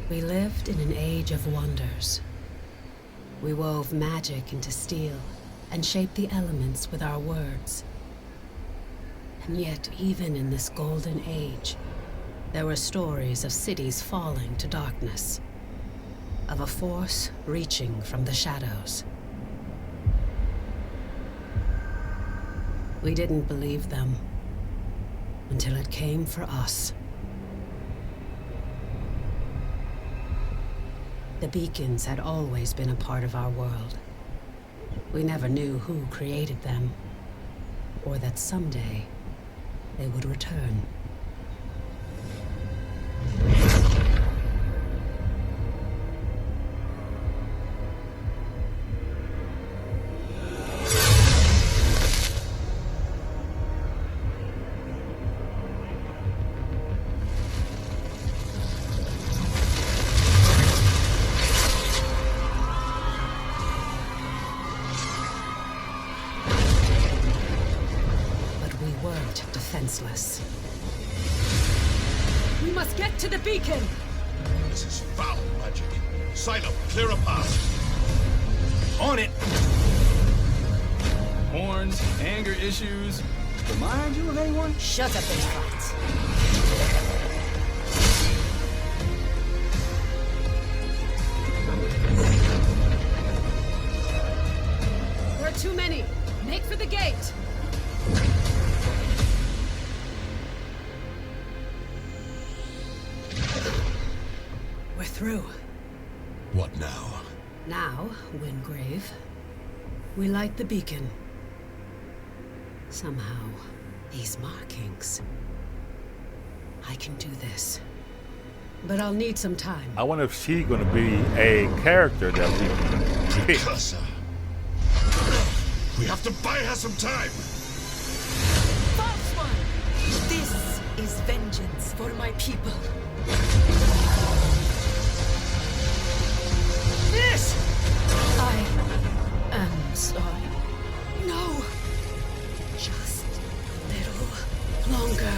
We lived in an age of wonders. We wove magic into steel and shaped the elements with our words. And yet, even in this golden age, there were stories of cities falling to darkness, of a force reaching from the shadows. We didn't believe them until it came for us. The beacons had always been a part of our world. We never knew who created them, or that someday they would return. Defenseless. We must get to the beacon! This is foul magic. Silo, clear a path. On it! Horns, anger issues. Remind you of anyone? Shut up and fight. There are too many. Make for the gate. We're through. What now? Now, Wingrave, we light the beacon. Somehow, these markings. I can do this. But I'll need some time. I wonder if she's gonna be a character that we can pick. Precursor. We have to buy her some time. False one! This is vengeance for my people. Yes! I am sorry. No! Just a little Longer.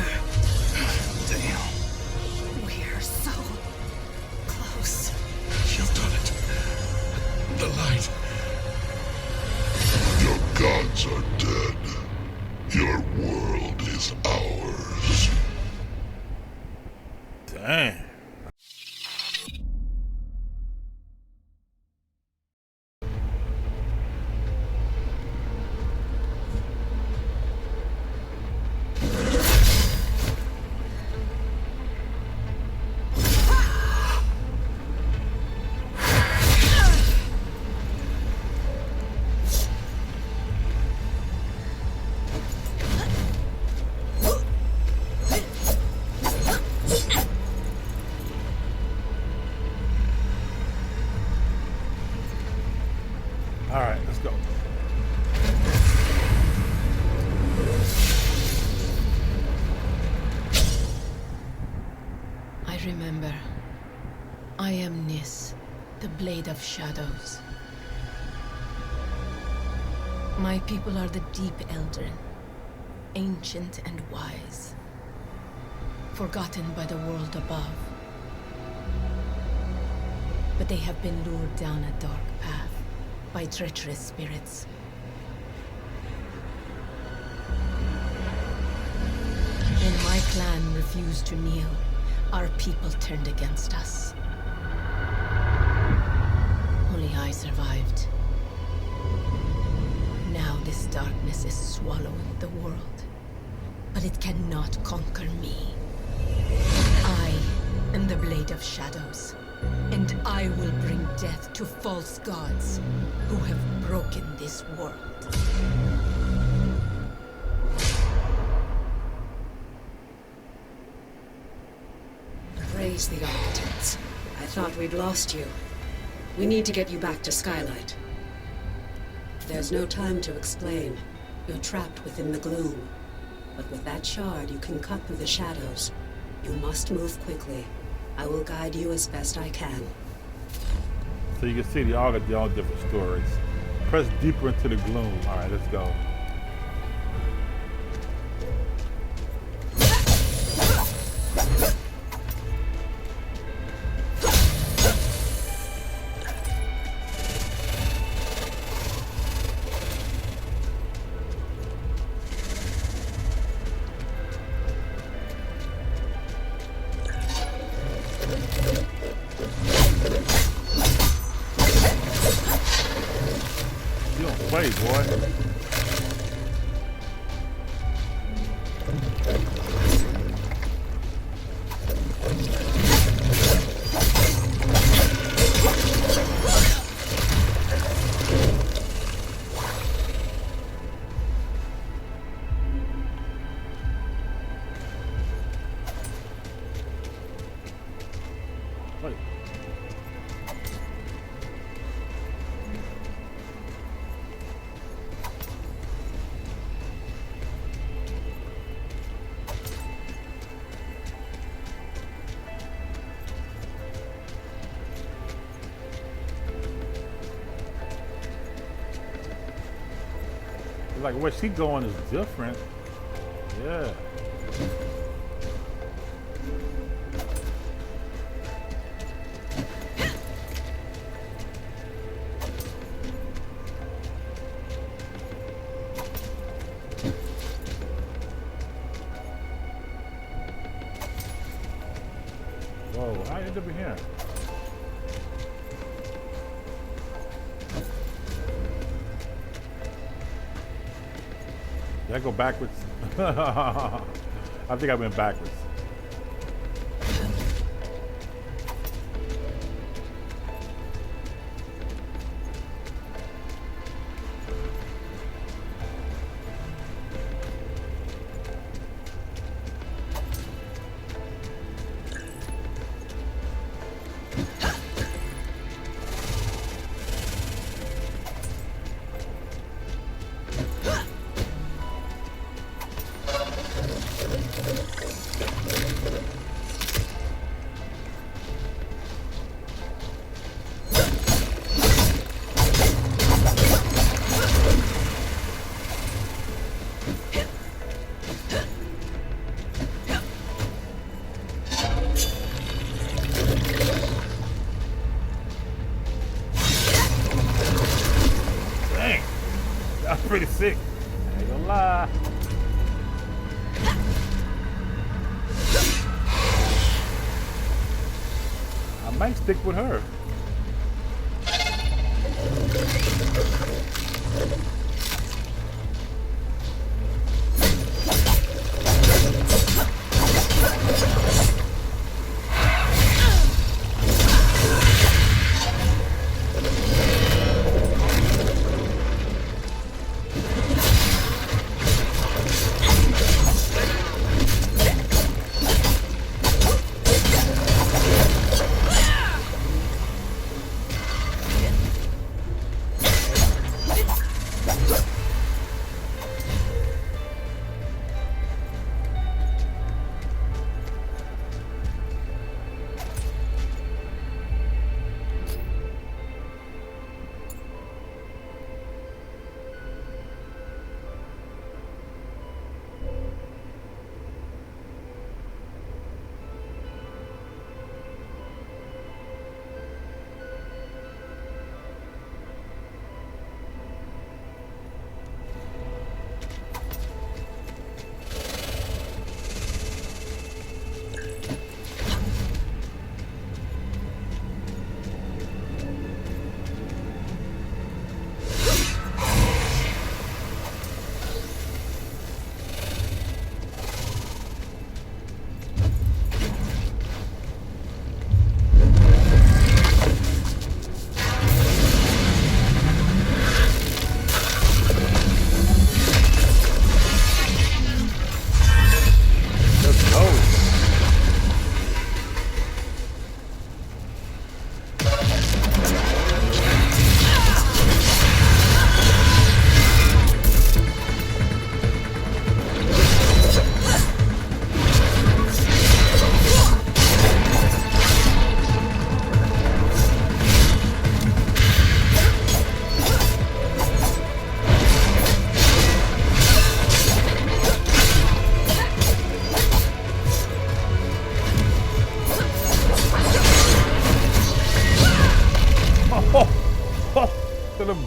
Damn. We're so close. You've done it. The light. Your gods are dead. Your world is ours. Dang. All right, let's go. I remember. I am Nis, the Blade of Shadows. My people are the Deep Eldrin, ancient and wise, forgotten by the world above. But they have been lured down a dark path by treacherous spirits. When my clan refused to kneel, our people turned against us. Only I survived. Now this darkness is swallowing the world, but it cannot conquer me. I am the Blade of Shadows, and I will bring death to false gods who have broken this world. Praise the architects. I thought we'd lost you. We need to get you back to Skylight. There's no time to explain. You're trapped within the gloom. But with that shard, you can cut through the shadows. You must move quickly. I will guide you as best I can. So you can see they all got their own different stories. Press deeper into the gloom. All right, let's go. like where she going is different. Yeah. Whoa, I ended up in here. Did I go backwards? I think I went backwards. Pretty sick. I ain't gonna lie. I might stick with her.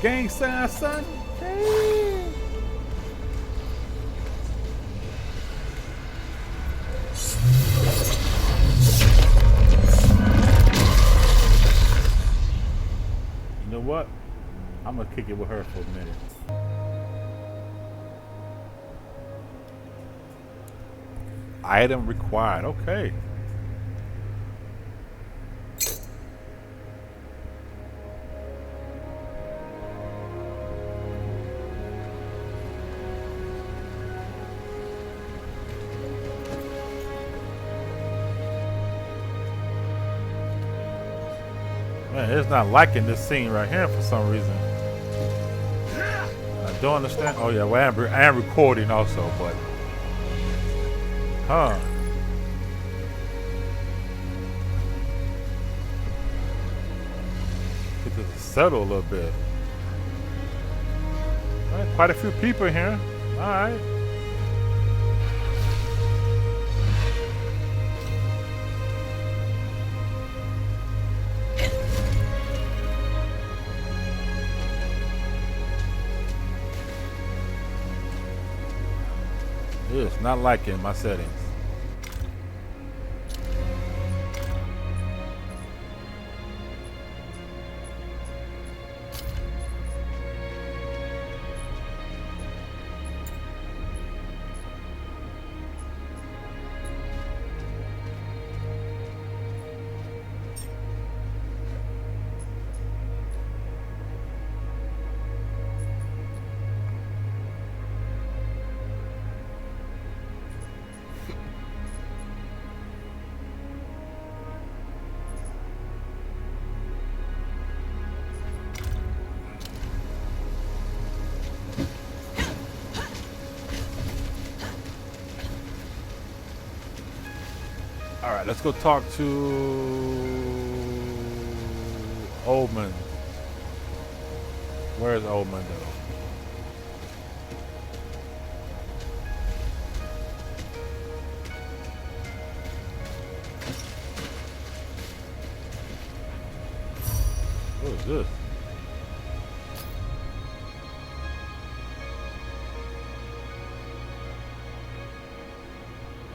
Gang sign, son. Hey. You know what? I'm gonna kick it with her for a minute. Item required. Okay. Man, it's not liking this scene right here for some reason. I don't understand. Oh yeah, well I am recording also, but Get this to settle a little bit. Alright, quite a few people here. Alright. It's not like in my settings. All right, let's go talk to Oldman. Where's Oldman though? What is this?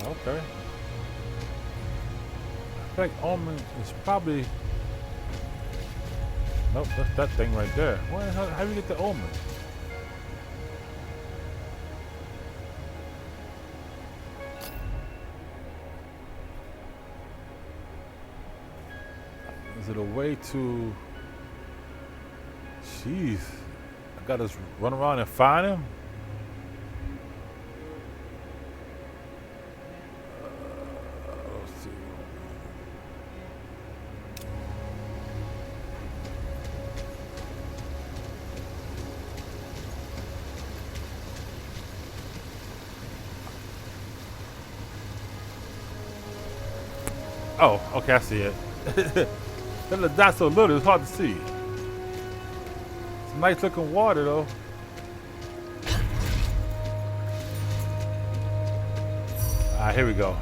Okay. I think Omen is probably... Nope, that's that thing right there. How do you get the Omen? Is it a way to... Jeez. I gotta run around and find him? Let's see. Oh, okay, I see it. The dot's so little, it's hard to see. It's nice looking water, though. Alright, here we go.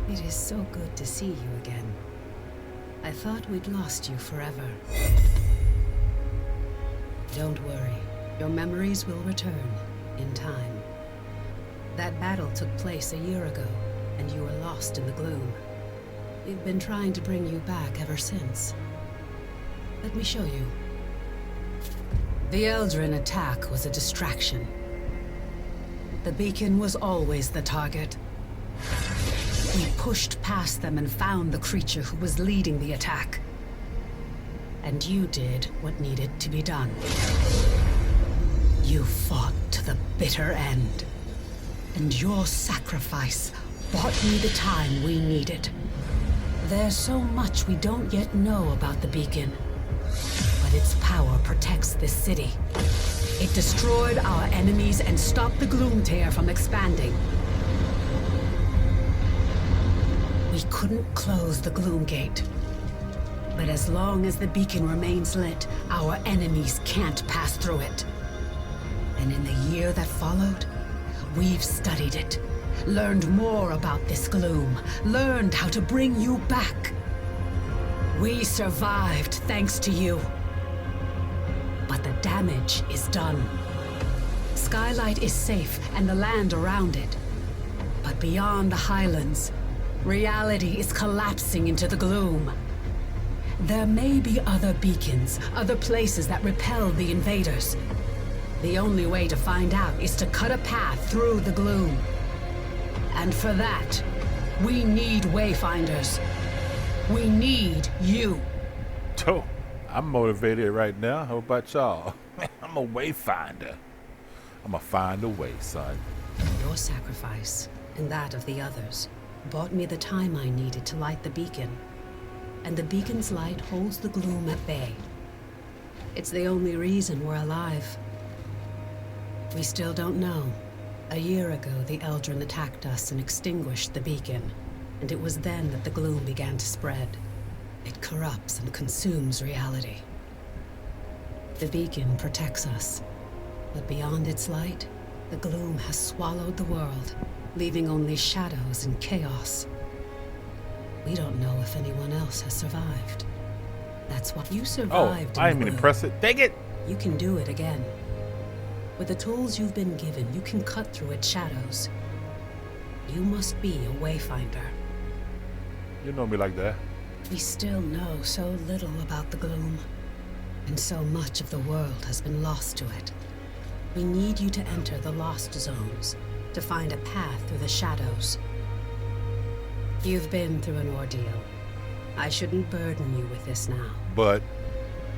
It is so good to see you again. I thought we'd lost you forever. Don't worry. Your memories will return in time. That battle took place a year ago, and you were lost in the gloom. We've been trying to bring you back ever since. Let me show you. The Eldrin attack was a distraction. The beacon was always the target. We pushed past them and found the creature who was leading the attack. And you did what needed to be done. You fought to the bitter end. And your sacrifice bought me the time we needed. There's so much we don't yet know about the beacon. But its power protects this city. It destroyed our enemies and stopped the Gloom Tear from expanding. We couldn't close the Gloom Gate. But as long as the beacon remains lit, our enemies can't pass through it. And in the year that followed, we've studied it, learned more about this gloom, learned how to bring you back. We survived thanks to you. But the damage is done. Skylight is safe and the land around it. But beyond the highlands, reality is collapsing into the gloom. There may be other beacons, other places that repel the invaders. The only way to find out is to cut a path through the gloom. And for that, we need Wayfinders. We need you. Oh, I'm motivated right now. How about y'all? I'm a Wayfinder. I'm gonna find a way, son. Your sacrifice, and that of the others, bought me the time I needed to light the beacon. And the beacon's light holds the gloom at bay. It's the only reason we're alive. We still don't know, A year ago, the Eldrin attacked us and extinguished the beacon, and it was then that the gloom began to spread. It corrupts and consumes reality. The beacon protects us, but beyond its light, the gloom has swallowed the world, leaving only shadows and chaos. We don't know if anyone else has survived. That's why you survived. I didn't mean to press it. Dang it! You can do it again. With the tools you've been given, you can cut through its shadows. You must be a Wayfinder. You know me like that. We still know so little about the gloom, and so much of the world has been lost to it. We need you to enter the Lost Zones, to find a path through the shadows. You've been through an ordeal. I shouldn't burden you with this now. But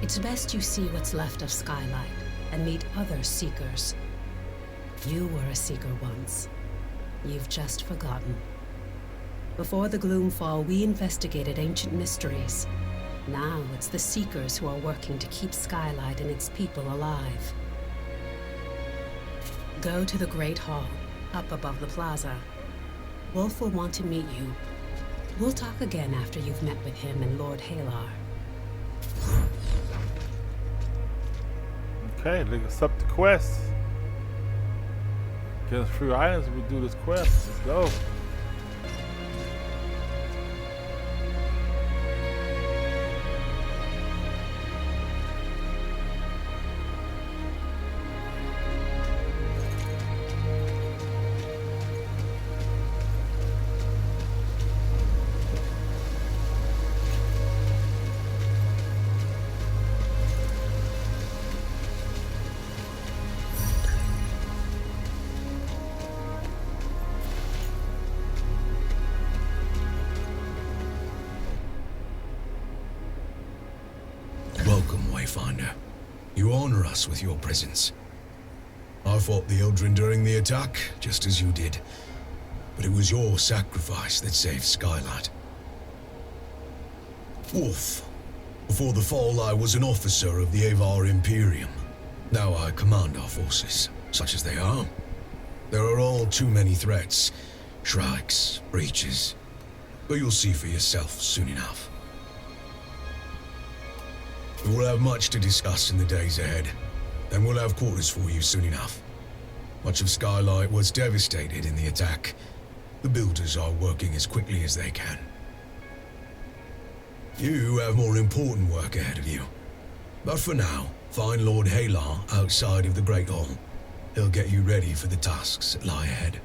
It's best you see what's left of Skylight and meet other Seekers. You were a Seeker once. You've just forgotten. Before the Gloomfall, we investigated ancient mysteries. Now it's the Seekers who are working to keep Skylight and its people alive. Go to the Great Hall, up above the plaza. Wolf will want to meet you. We'll talk again after you've met with him and Lord Halar. okay, let's accept the quest. Get us free items and we do this quest. Let's go. Welcome, Wayfinder. You honor us with your presence. I fought the Eldrin during the attack, just as you did. But it was your sacrifice that saved Skylight. Wolf. Before the fall, I was an officer of the Avar Imperium. Now I command our forces, such as they are. There are all too many threats. Shrikes, breaches. But you'll see for yourself soon enough. We will have much to discuss in the days ahead, and we'll have quarters for you soon enough. Much of Skylight was devastated in the attack. The builders are working as quickly as they can. You have more important work ahead of you. But for now, find Lord Halar outside of the Great Hall. He'll get you ready for the tasks that lie ahead.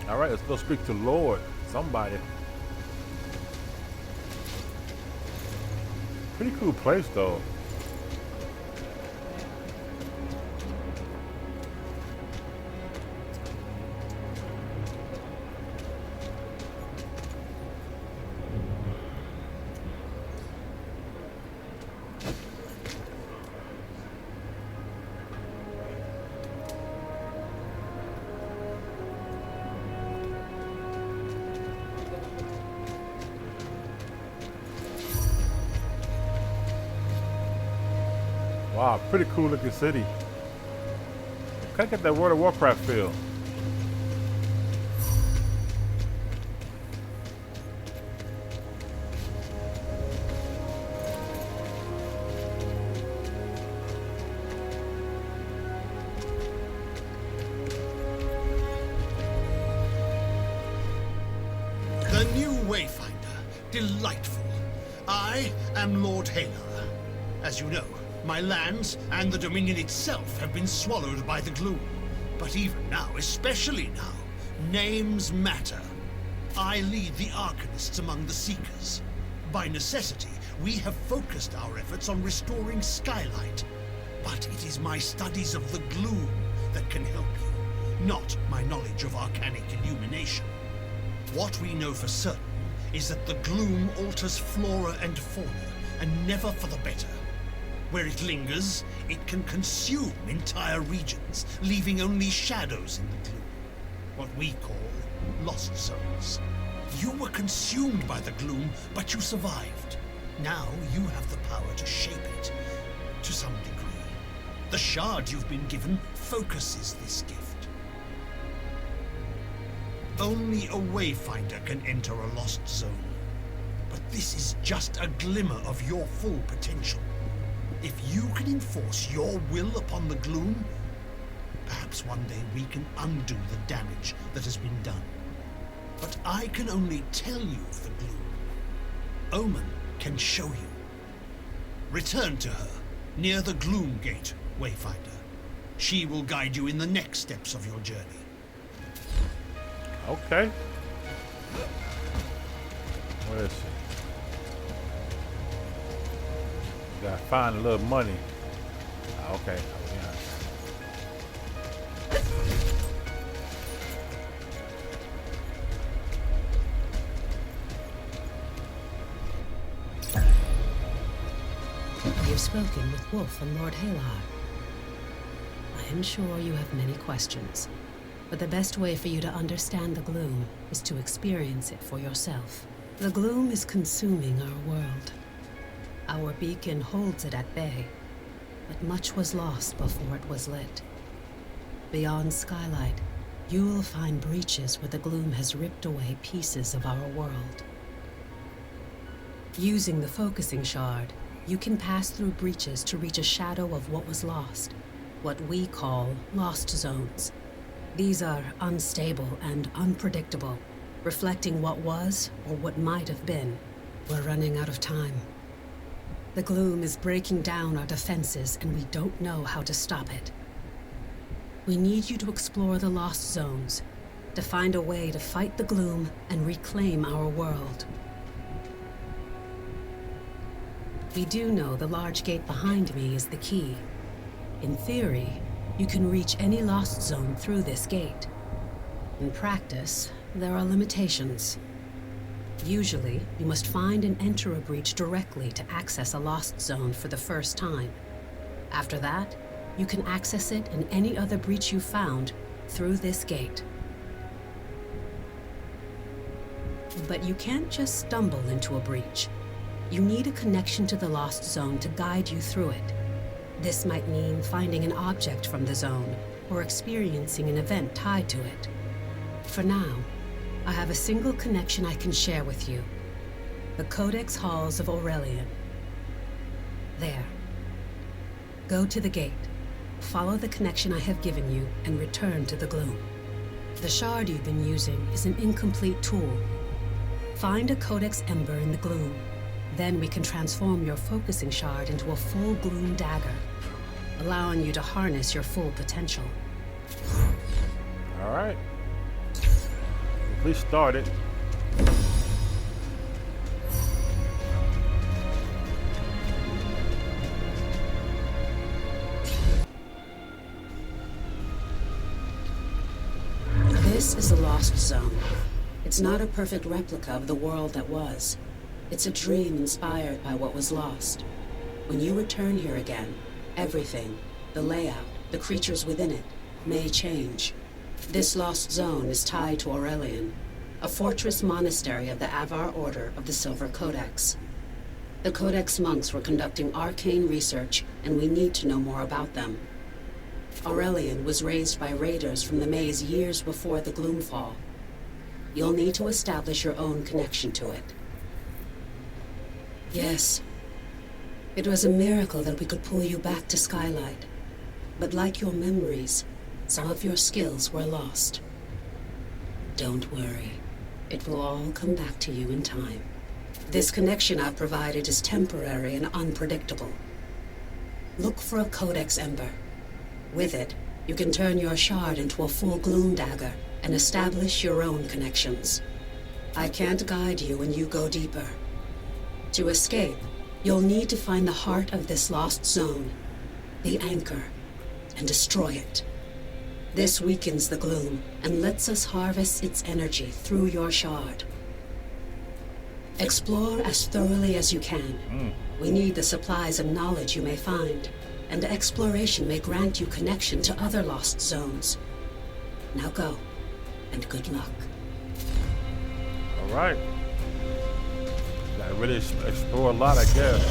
Alright, let's go speak to Lord. Somebody. Pretty cool place though. Wow, pretty cool looking city. Kinda get that World of Warcraft feel. The new Wayfinder. Delightful. I am Lord Halar. As you know, my lands and the Dominion itself have been swallowed by the gloom. But even now, especially now, names matter. I lead the Arcanists among the Seekers. By necessity, we have focused our efforts on restoring Skylight. But it is my studies of the gloom that can help you, not my knowledge of arcanic illumination. What we know for certain is that the gloom alters flora and fauna, and never for the better. Where it lingers, it can consume entire regions, leaving only shadows in the gloom. What we call lost zones. You were consumed by the gloom, but you survived. Now you have the power to shape it, to some degree. The shard you've been given focuses this gift. Only a Wayfinder can enter a lost zone. But this is just a glimmer of your full potential. If you can enforce your will upon the gloom, perhaps one day we can undo the damage that has been done. But I can only tell you of the gloom. Omen can show you. Return to her, near the Gloom Gate, Wayfinder. She will guide you in the next steps of your journey. Okay. Where is she? Gotta find a little money. Okay. Yeah. You've spoken with Wolf and Lord Halar. I am sure you have many questions, but the best way for you to understand the gloom is to experience it for yourself. The gloom is consuming our world. Our beacon holds it at bay, but much was lost before it was lit. Beyond Skylight, you will find breaches where the gloom has ripped away pieces of our world. Using the focusing shard, you can pass through breaches to reach a shadow of what was lost, what we call lost zones. These are unstable and unpredictable, reflecting what was or what might have been. We're running out of time. The gloom is breaking down our defenses, and we don't know how to stop it. We need you to explore the lost zones, to find a way to fight the gloom and reclaim our world. We do know the large gate behind me is the key. In theory, you can reach any lost zone through this gate. In practice, there are limitations. Usually, you must find and enter a breach directly to access a lost zone for the first time. After that, you can access it and any other breach you found through this gate. But you can't just stumble into a breach. You need a connection to the lost zone to guide you through it. This might mean finding an object from the zone or experiencing an event tied to it. For now, I have a single connection I can share with you. The Codex Halls of Aurelian. There. Go to the gate, follow the connection I have given you, and return to the gloom. The shard you've been using is an incomplete tool. Find a Codex Ember in the gloom. Then we can transform your focusing shard into a full gloom dagger, allowing you to harness your full potential. All right. We started. This is a lost zone. It's not a perfect replica of the world that was. It's a dream inspired by what was lost. When you return here again, everything, the layout, the creatures within it, may change. This lost zone is tied to Aurelian, a fortress monastery of the Avar Order of the Silver Codex. The Codex monks were conducting arcane research, and we need to know more about them. Aurelian was raised by raiders from the maze years before the Gloomfall. You'll need to establish your own connection to it. Yes, it was a miracle that we could pull you back to Skylight. But like your memories, some of your skills were lost. Don't worry. It will all come back to you in time. This connection I've provided is temporary and unpredictable. Look for a Codex Ember. With it, you can turn your shard into a full gloom dagger and establish your own connections. I can't guide you when you go deeper. To escape, you'll need to find the heart of this lost zone, the anchor, and destroy it. This weakens the gloom and lets us harvest its energy through your shard. Explore as thoroughly as you can. We need the supplies and knowledge you may find, and exploration may grant you connection to other lost zones. Now go, and good luck. All right. Gotta really explore a lot, I guess.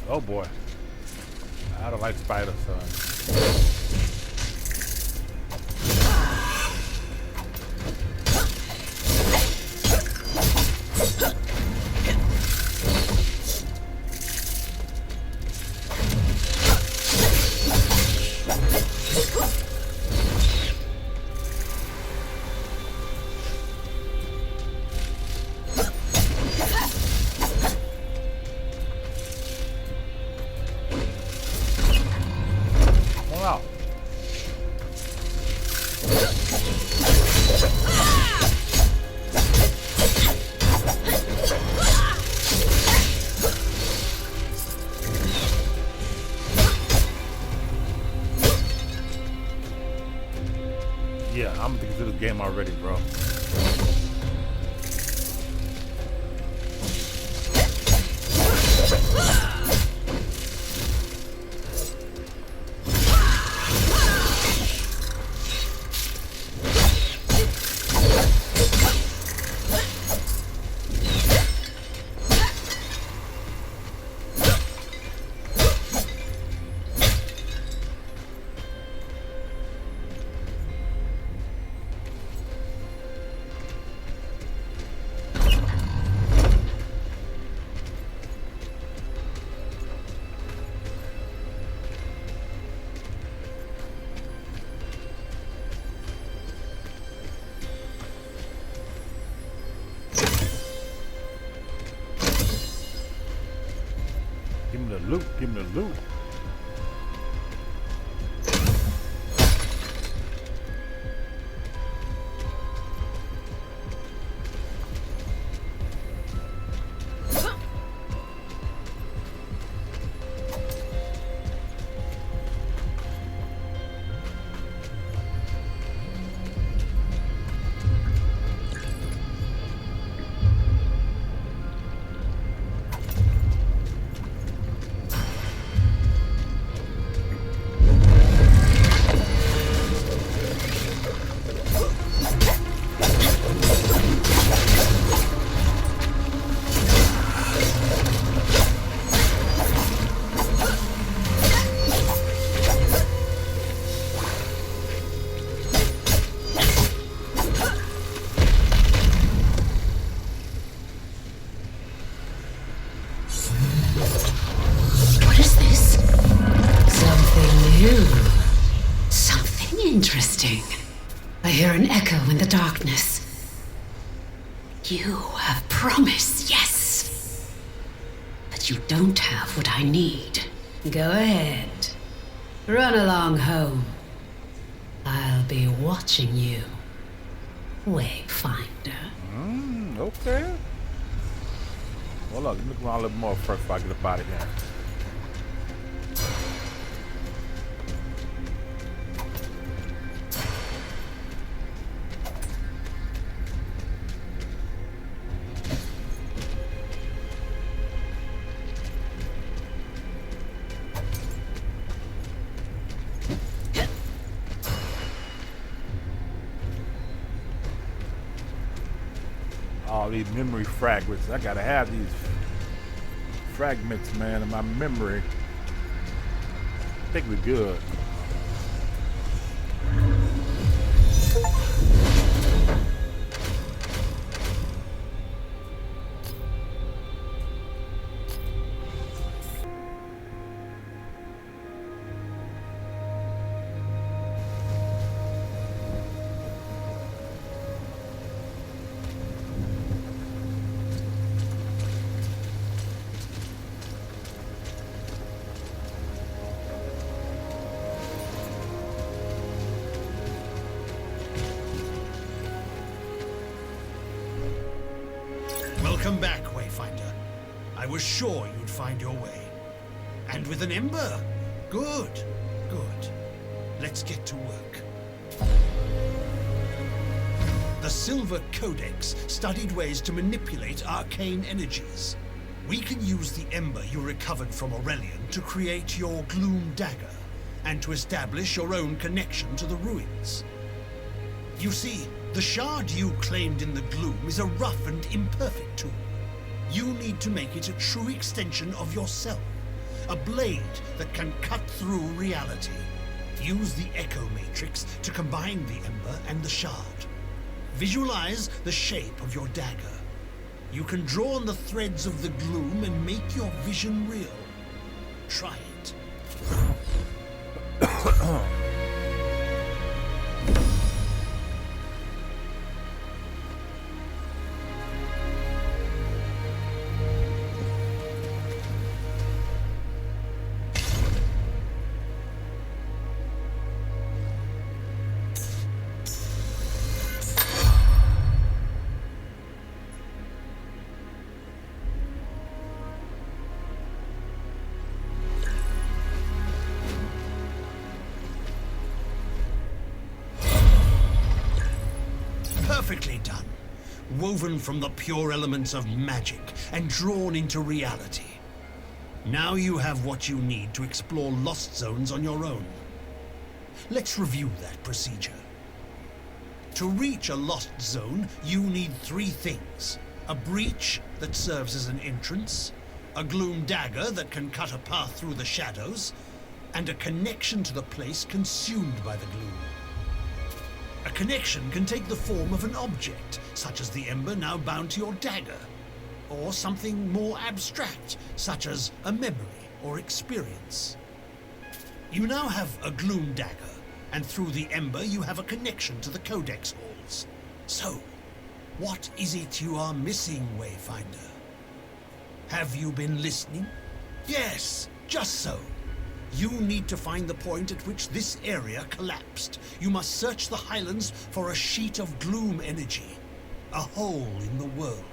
Oh boy. I don't like spiders, son. Yeah, I'm gonna get to this game already, bro. Give me the loot, give me the loot. Interesting. I hear an echo in the darkness. You have promise, yes. But you don't have what I need. Go ahead. Run along home. I'll be watching you, Wayfinder. Okay. Well, look, let me go on a little more first before I get up out of here. All these memory fragments. I gotta have these fragments, man, in my memory. I think we're good. Welcome back, Wayfinder. I was sure you'd find your way. And with an ember? Good, good. Let's get to work. The Silver Codex studied ways to manipulate arcane energies. We can use the ember you recovered from Aurelian to create your Gloom Dagger, and to establish your own connection to the ruins. You see, the shard you claimed in the gloom is a rough and imperfect tool. You need to make it a true extension of yourself, a blade that can cut through reality. Use the Echo Matrix to combine the Ember and the Shard. Visualize the shape of your dagger. You can draw on the threads of the gloom and make your vision real. Try it. Perfectly done. Woven from the pure elements of magic and drawn into reality. Now you have what you need to explore lost zones on your own. Let's review that procedure. To reach a lost zone, you need 3 things. A breach that serves as an entrance, a gloom dagger that can cut a path through the shadows, and a connection to the place consumed by the gloom. A connection can take the form of an object, such as the ember now bound to your dagger, or something more abstract, such as a memory or experience. You now have a gloom dagger, and through the ember you have a connection to the codex halls. So, what is it you are missing, Wayfinder? Have you been listening? Yes, just so. You need to find the point at which this area collapsed. You must search the Highlands for a sheet of gloom energy, a hole in the world.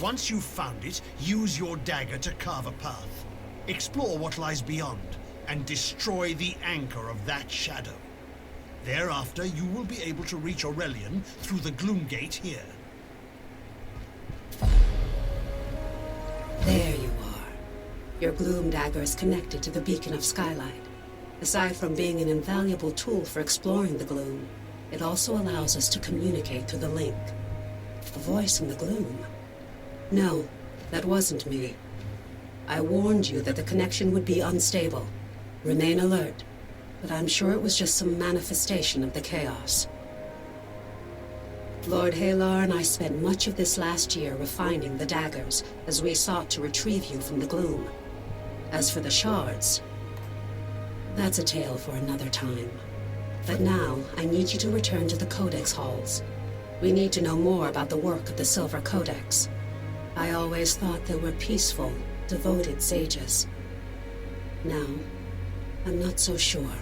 Once you've found it, use your dagger to carve a path. Explore what lies beyond, and destroy the anchor of that shadow. Thereafter, you will be able to reach Aurelion through the Gloom Gate here. There you are. Your gloom dagger is connected to the beacon of Skylight. Aside from being an invaluable tool for exploring the gloom, it also allows us to communicate through the link. A voice in the gloom. No, that wasn't me. I warned you that the connection would be unstable. Remain alert, but I'm sure it was just some manifestation of the chaos. Lord Halar and I spent much of this last year refining the daggers as we sought to retrieve you from the gloom. As for the shards, that's a tale for another time. But now, I need you to return to the Codex halls. We need to know more about the work of the Silver Codex. I always thought they were peaceful, devoted sages. Now, I'm not so sure.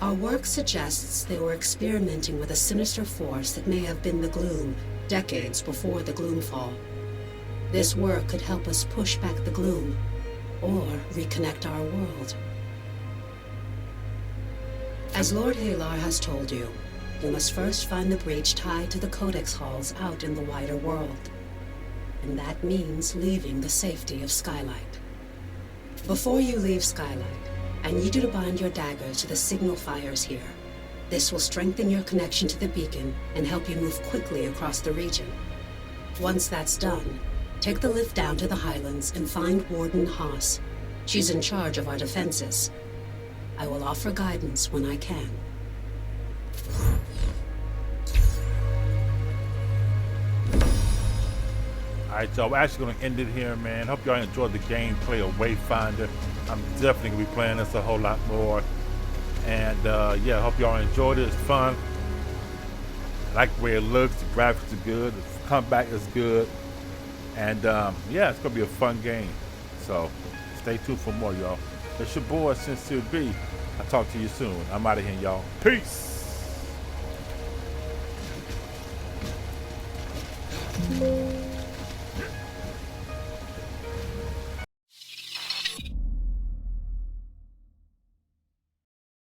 Our work suggests they were experimenting with a sinister force that may have been the Gloom, decades before the Gloomfall. This work could help us push back the Gloom, or reconnect our world. As Lord Halar has told you, you must first find the breach tied to the Codex halls out in the wider world. And that means leaving the safety of Skylight. Before you leave Skylight, I need you to bind your dagger to the signal fires here. This will strengthen your connection to the beacon and help you move quickly across the region. Once that's done, take the lift down to the Highlands and find Warden Haas. She's in charge of our defenses. I will offer guidance when I can. Alright, so I'm actually going to end it here, man. Hope y'all enjoyed the gameplay of Wayfinder. I'm definitely going to be playing this a whole lot more. And yeah, hope y'all enjoyed it. It's fun. I like the way it looks. The graphics are good. The comeback is good. And yeah, it's going to be a fun game. So stay tuned for more, y'all. It's your boy, CincereB. I'll talk to you soon. I'm out of here, y'all. Peace.